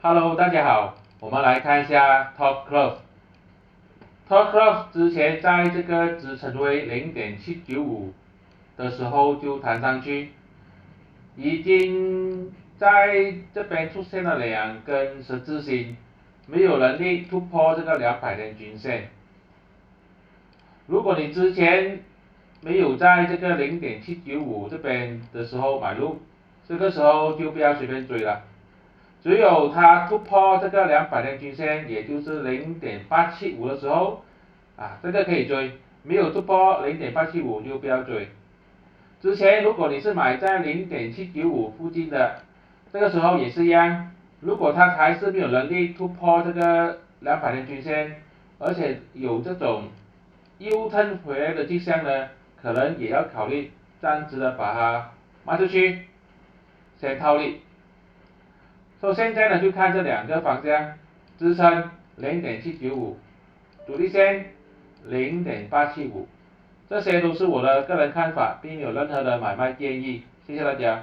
Hello，大家好，我们来看一下 Top Close。Top Close 之前在这个支撑位0.795的时候就弹上去，已经在这边出现了两根十字星，没有能力突破这个200天均线。如果你之前没有在这个0.795这边的时候买入，这个时候就不要随便追了。只有它突破这个200天均线，也就是0.875的时候，这个可以追，没有突破0.875就不要追。之前如果你是买在0.795附近的，这个时候也是一样，如果它还是没有能力突破这个200天均线，而且有这种U turn 回来的迹象呢，可能也要考虑暂时的把它卖出去，先套利。现在呢就看这两个方向，支撑0.795，阻力线0.875，这些都是我的个人看法，并没有任何的买卖建议，谢谢大家。